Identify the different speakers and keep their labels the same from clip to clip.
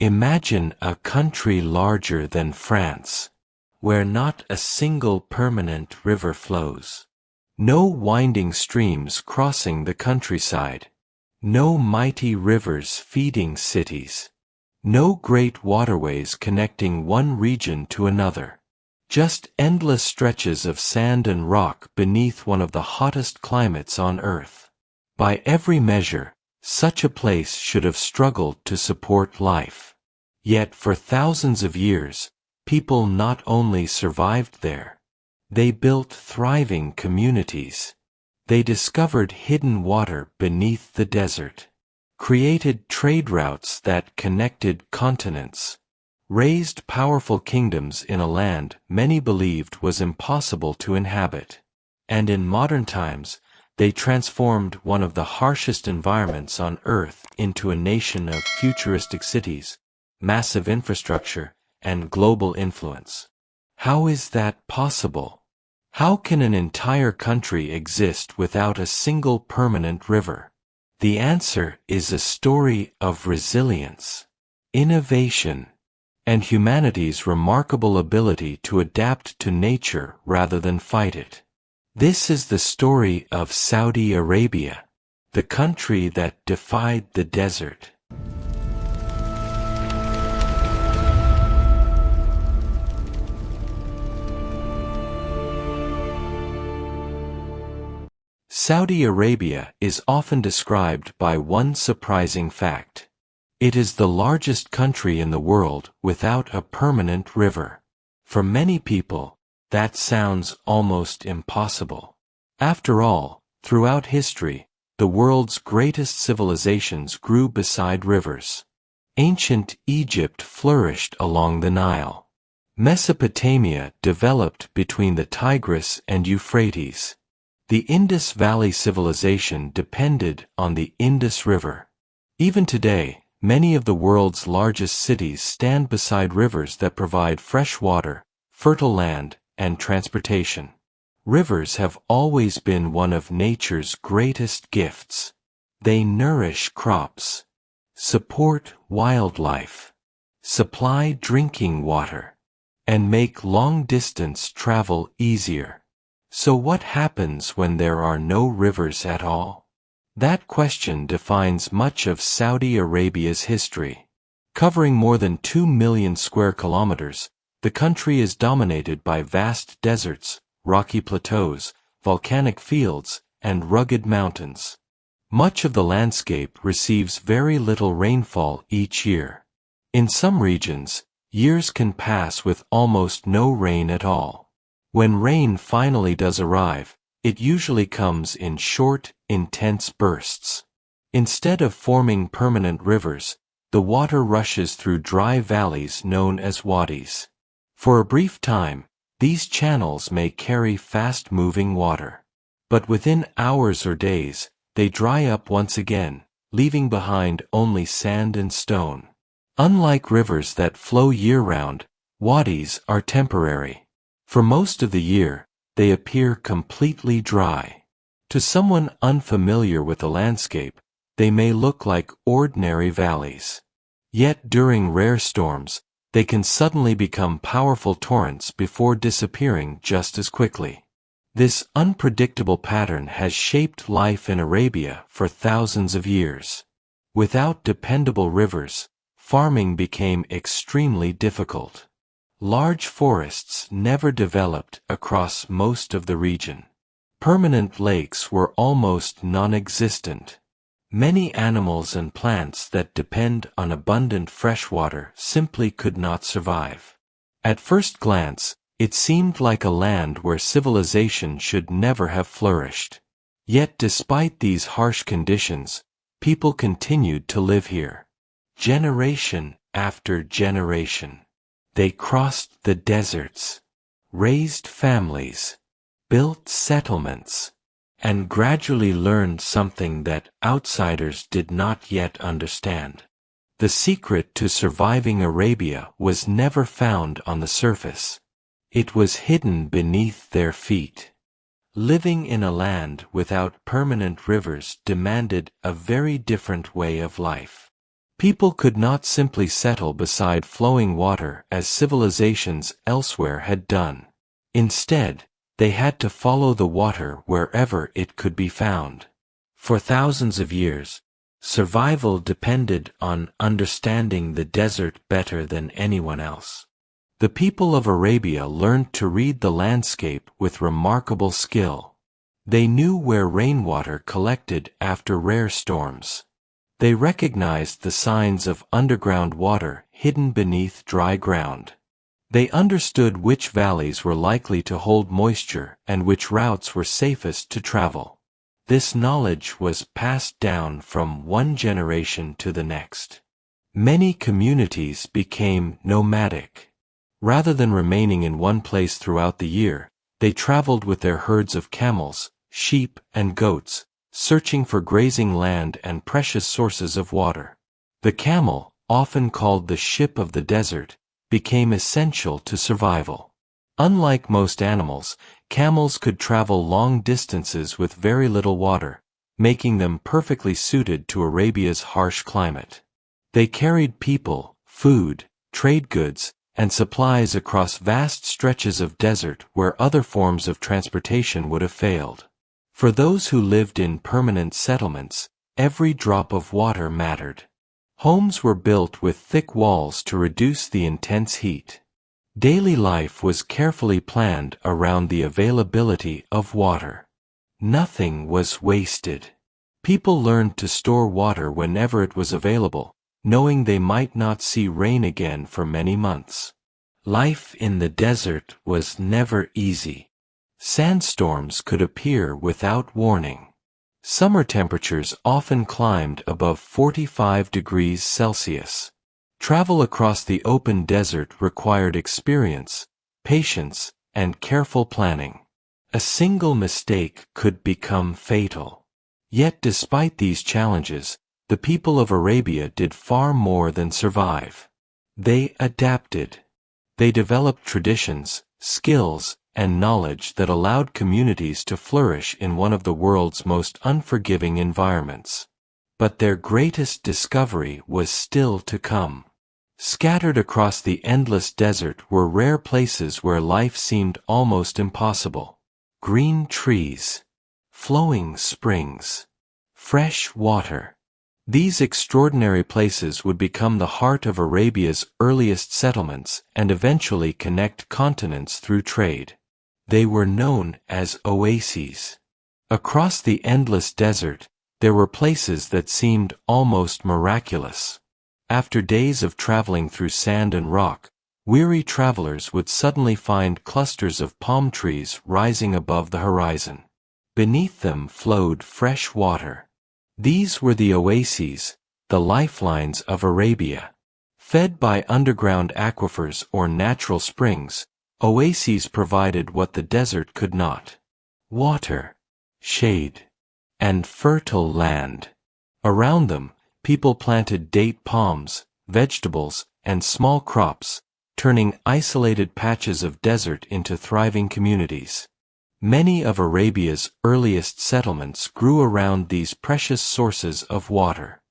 Speaker 1: Imagine a country larger than France, where not a single permanent river flows. No winding streams crossing the countryside. No mighty rivers feeding cities. No great waterways connecting one region to another. Just endless stretches of sand and rock beneath one of the hottest climates on Earth. By every measure, such a place should have struggled to support life. Yet for thousands of years, people not only survived there, they built thriving communities. They discovered hidden water beneath the desert, created trade routes that connected continents, raised powerful kingdoms in a land many believed was impossible to inhabit. And in modern times, they transformed one of the harshest environments on Earth into a nation of futuristic cities, massive infrastructure, and global influence. How is that possible? How can an entire country exist without a single permanent river? The answer is a story of resilience, innovation, and humanity's remarkable ability to adapt to nature rather than fight it. This is the story of Saudi Arabia, the country that defied the desert. Saudi Arabia is often described by one surprising fact. It is the largest country in the world without a permanent river. For many people, that sounds almost impossible. After all, throughout history, the world's greatest civilizations grew beside rivers. Ancient Egypt flourished along the Nile. Mesopotamia developed between the Tigris and Euphrates. The Indus Valley civilization depended on the Indus River. Even today, many of the world's largest cities stand beside rivers that provide fresh water, fertile land, and transportation. Rivers have always been one of nature's greatest gifts. They nourish crops, support wildlife, supply drinking water, and make long-distance travel easier. So what happens when there are no rivers at all? That question defines much of Saudi Arabia's history. Covering more than 2 million square kilometers, the country is dominated by vast deserts, rocky plateaus, volcanic fields, and rugged mountains. Much of the landscape receives very little rainfall each year. In some regions, years can pass with almost no rain at all. When rain finally does arrive, it usually comes in short, intense bursts. Instead of forming permanent rivers, the water rushes through dry valleys known as wadis. For a brief time, these channels may carry fast-moving water. But within hours or days, they dry up once again, leaving behind only sand and stone. Unlike rivers that flow year-round, wadis are temporary. For most of the year, they appear completely dry. To someone unfamiliar with the landscape, they may look like ordinary valleys. Yet during rare storms, they can suddenly become powerful torrents before disappearing just as quickly. This unpredictable pattern has shaped life in Arabia for thousands of years. Without dependable rivers, farming became extremely difficult. Large forests never developed across most of the region. Permanent lakes were almost non-existent. Many animals and plants that depend on abundant fresh water simply could not survive. At first glance, it seemed like a land where civilization should never have flourished. Yet despite these harsh conditions, people continued to live here. Generation after generation. They crossed the deserts, raised families, built settlements, and gradually learned something that outsiders did not yet understand. The secret to surviving Arabia was never found on the surface. It was hidden beneath their feet. Living in a land without permanent rivers demanded a very different way of life. People could not simply settle beside flowing water as civilizations elsewhere had done. Instead, they had to follow the water wherever it could be found. For thousands of years, survival depended on understanding the desert better than anyone else. The people of Arabia learned to read the landscape with remarkable skill. They knew where rainwater collected after rare storms. They recognized the signs of underground water hidden beneath dry ground. They understood which valleys were likely to hold moisture and which routes were safest to travel. This knowledge was passed down from one generation to the next. Many communities became nomadic. Rather than remaining in one place throughout the year, they traveled with their herds of camels, sheep, and goats, searching for grazing land and precious sources of water. The camel, often called the ship of the desert, became essential to survival. Unlike most animals, camels could travel long distances with very little water, making them perfectly suited to Arabia's harsh climate. They carried people, food, trade goods, and supplies across vast stretches of desert where other forms of transportation would have failed. For those who lived in permanent settlements, every drop of water mattered. Homes were built with thick walls to reduce the intense heat. Daily life was carefully planned around the availability of water. Nothing was wasted. People learned to store water whenever it was available, knowing they might not see rain again for many months. Life in the desert was never easy. Sandstorms could appear without warning. Summer temperatures often climbed above 45 degrees Celsius. Travel across the open desert required experience, patience, and careful planning. A single mistake could become fatal. Yet despite these challenges, the people of Arabia did far more than survive. They adapted. They developed traditions, skills, and knowledge that allowed communities to flourish in one of the world's most unforgiving environments. But their greatest discovery was still to come. Scattered across the endless desert were rare places where life seemed almost impossible. Green trees, flowing springs, fresh water. These extraordinary places would become the heart of Arabia's earliest settlements and eventually connect continents through trade. They were known as oases. Across the endless desert, there were places that seemed almost miraculous. After days of traveling through sand and rock, weary travelers would suddenly find clusters of palm trees rising above the horizon. Beneath them flowed fresh water. These were the oases, the lifelines of Arabia. Fed by underground aquifers or natural springs, oases provided what the desert could not: water, shade, and fertile land. Around them, people planted date palms, vegetables, and small crops, turning isolated patches of desert into thriving communities. Many of Arabia's earliest settlements grew around these precious sources of water.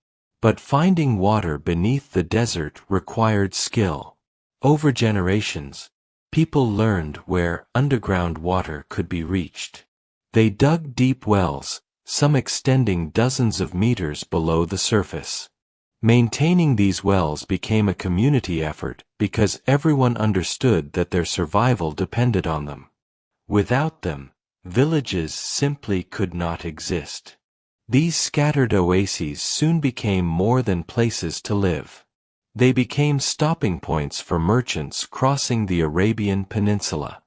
Speaker 1: But finding water beneath the desert required skill. Over generations, people learned where underground water could be reached. They dug deep wells, some extending dozens of meters below the surface. Maintaining these wells became a community effort because everyone understood that their survival depended on them. Without them, villages simply could not exist. These scattered oases soon became more than places to live. They became stopping points for merchants crossing the Arabian Peninsula.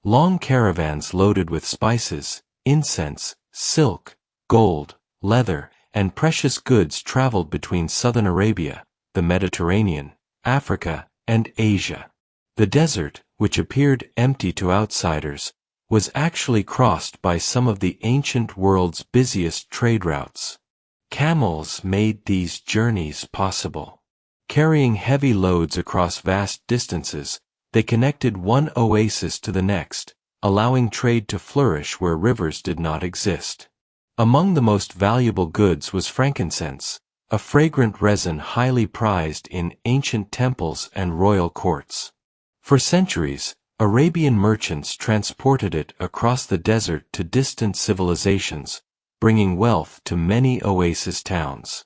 Speaker 1: Long caravans loaded with spices, incense, silk, gold, leather, and precious goods traveled between southern Arabia, the Mediterranean, Africa, and Asia. The desert, which appeared empty to outsiders, was actually crossed by some of the ancient world's busiest trade routes. Camels made these journeys possible. Carrying heavy loads across vast distances, they connected one oasis to the next, allowing trade to flourish where rivers did not exist. Among the most valuable goods was frankincense, a fragrant resin highly prized in ancient temples and royal courts. For centuries, Arabian merchants transported it across the desert to distant civilizations, bringing wealth to many oasis towns.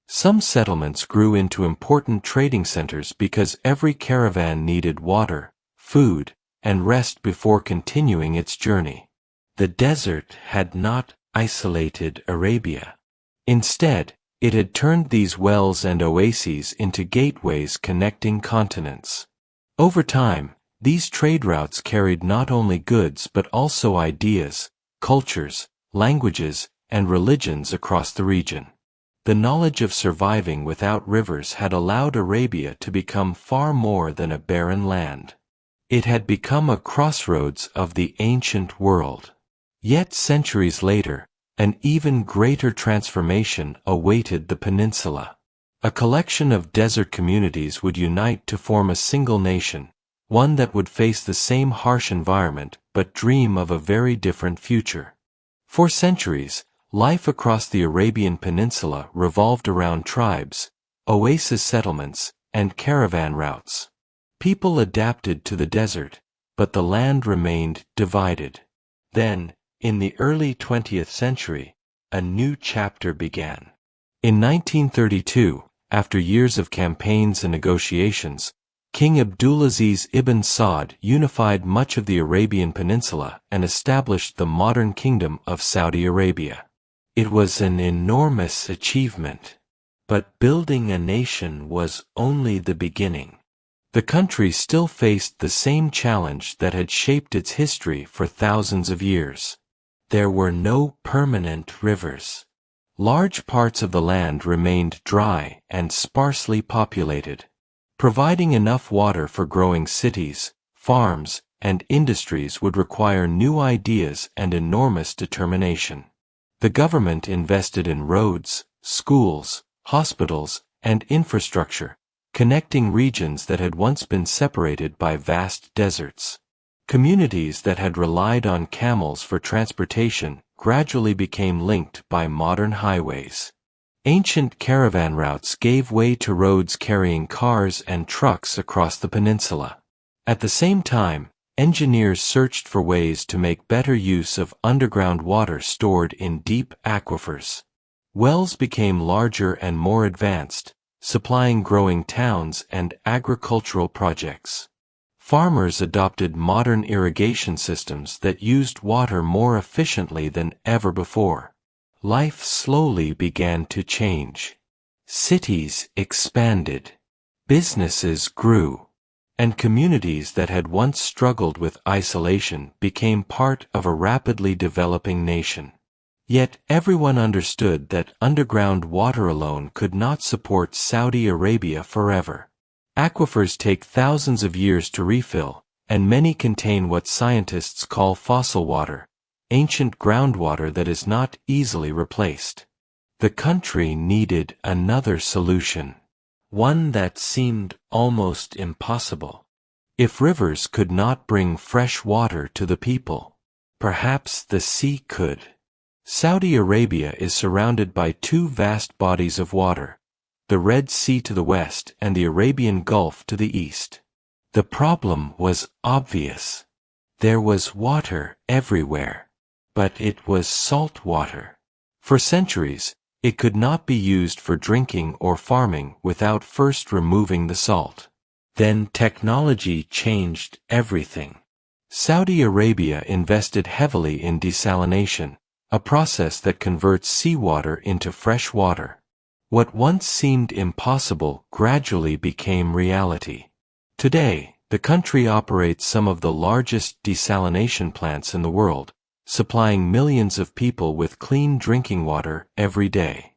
Speaker 1: Some settlements grew into important trading centers because every caravan needed water, food, and rest before continuing its journey. The desert had not isolated Arabia. Instead, it had turned these wells and oases into gateways connecting continents. Over time, these trade routes carried not only goods but also ideas, cultures, languages, and religions across the region. The knowledge of surviving without rivers had allowed Arabia to become far more than a barren land. It had become a crossroads of the ancient world. Yet centuries later, an even greater transformation awaited the peninsula. A collection of desert communities would unite to form a single nation, one that would face the same harsh environment but dream of a very different future. For centuries, life across the Arabian Peninsula revolved around tribes, oasis settlements, and caravan routes. People adapted to the desert, but the land remained divided. Then, in the early 20th century, a new chapter began. In 1932, after years of campaigns and negotiations, King Abdulaziz ibn Saud unified much of the Arabian Peninsula and established the modern Kingdom of Saudi Arabia. It was an enormous achievement. But building a nation was only the beginning. The country still faced the same challenge that had shaped its history for thousands of years. There were no permanent rivers. Large parts of the land remained dry and sparsely populated. Providing enough water for growing cities, farms, and industries would require new ideas and enormous determination. The government invested in roads, schools, hospitals, and infrastructure, connecting regions that had once been separated by vast deserts. Communities that had relied on camels for transportation gradually became linked by modern highways. Ancient caravan routes gave way to roads carrying cars and trucks across the peninsula. At the same time, engineers searched for ways to make better use of underground water stored in deep aquifers. Wells became larger and more advanced, supplying growing towns and agricultural projects. Farmers adopted modern irrigation systems that used water more efficiently than ever before. Life slowly began to change. Cities expanded. Businesses grew. And communities that had once struggled with isolation became part of a rapidly developing nation. Yet everyone understood that underground water alone could not support Saudi Arabia forever. Aquifers take thousands of years to refill, and many contain what scientists call fossil water, ancient groundwater that is not easily replaced. The country needed another solution. One that seemed almost impossible. If rivers could not bring fresh water to the people, perhaps the sea could. Saudi Arabia is surrounded by two vast bodies of water, the Red Sea to the west and the Arabian Gulf to the east. The problem was obvious. There was water everywhere, but it was salt water. For centuries, it could not be used for drinking or farming without first removing the salt. Then technology changed everything. Saudi Arabia invested heavily in desalination, a process that converts seawater into fresh water. What once seemed impossible gradually became reality. Today, the country operates some of the largest desalination plants in the world, supplying millions of people with clean drinking water every day.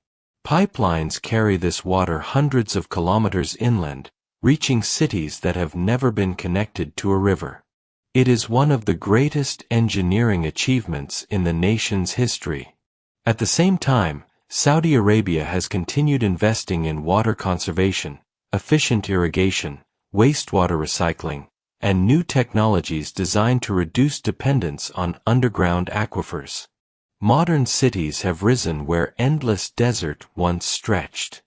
Speaker 1: Pipelines carry this water hundreds of kilometers inland, reaching cities that have never been connected to a river. It is one of the greatest engineering achievements in the nation's history. At the same time, Saudi Arabia has continued investing in water conservation, efficient irrigation, wastewater recycling, and new technologies designed to reduce dependence on underground aquifers. Modern cities have risen where endless desert once stretched.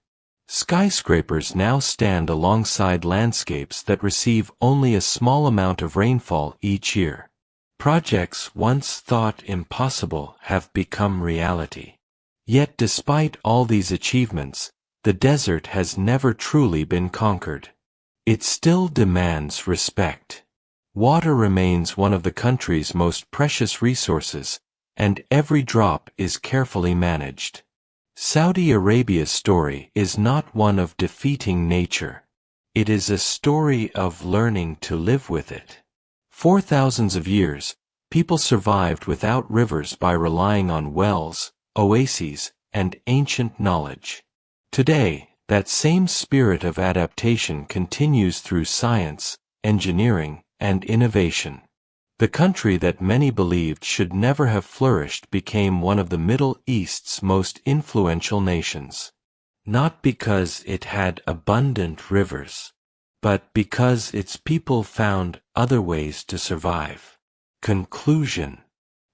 Speaker 1: Skyscrapers now stand alongside landscapes that receive only a small amount of rainfall each year. Projects once thought impossible have become reality. Yet despite all these achievements, the desert has never truly been conquered. It still demands respect. Water remains one of the country's most precious resources, and every drop is carefully managed. Saudi Arabia's story is not one of defeating nature. It is a story of learning to live with it. For thousands of years, people survived without rivers by relying on wells, oases, and ancient knowledge. Today, that same spirit of adaptation continues through science, engineering, and innovation. The country that many believed should never have flourished became one of the Middle East's most influential nations. Not because it had abundant rivers, but because its people found other ways to survive. Conclusion.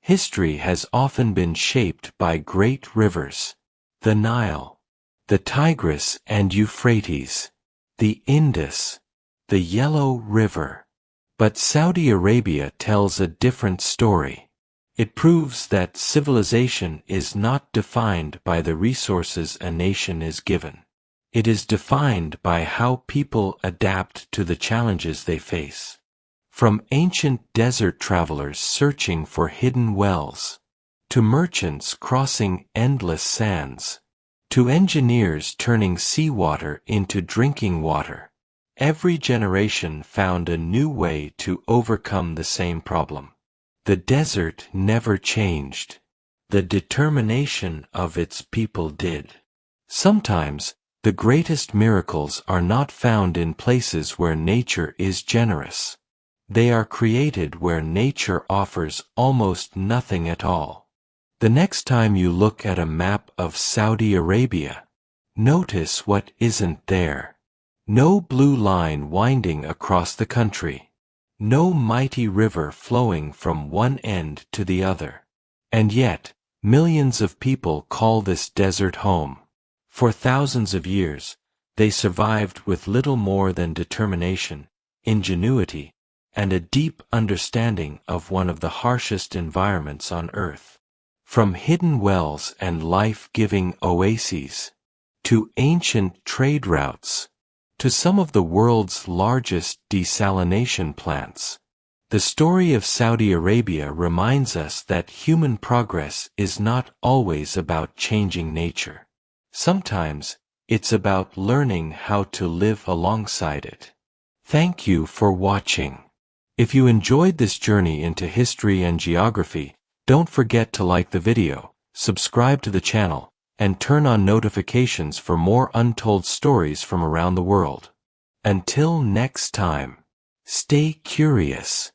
Speaker 1: History has often been shaped by great rivers. The Nile, the Tigris and Euphrates, the Indus, the Yellow River. But Saudi Arabia tells a different story. It proves that civilization is not defined by the resources a nation is given. It is defined by how people adapt to the challenges they face. From ancient desert travelers searching for hidden wells, to merchants crossing endless sands, to engineers turning seawater into drinking water, every generation found a new way to overcome the same problem. The desert never changed. The determination of its people did. Sometimes, the greatest miracles are not found in places where nature is generous. They are created where nature offers almost nothing at all. The next time you look at a map of Saudi Arabia, notice what isn't there. No blue line winding across the country. No mighty river flowing from one end to the other. And yet, millions of people call this desert home. For thousands of years, they survived with little more than determination, ingenuity, and a deep understanding of one of the harshest environments on earth. From hidden wells and life-giving oases, to ancient trade routes, to some of the world's largest desalination plants. The story of Saudi Arabia reminds us that human progress is not always about changing nature. Sometimes, it's about learning how to live alongside it. Thank you for watching. If you enjoyed this journey into history and geography, don't forget to like the video, subscribe to the channel, and turn on notifications for more untold stories from around the world. Until next time, stay curious.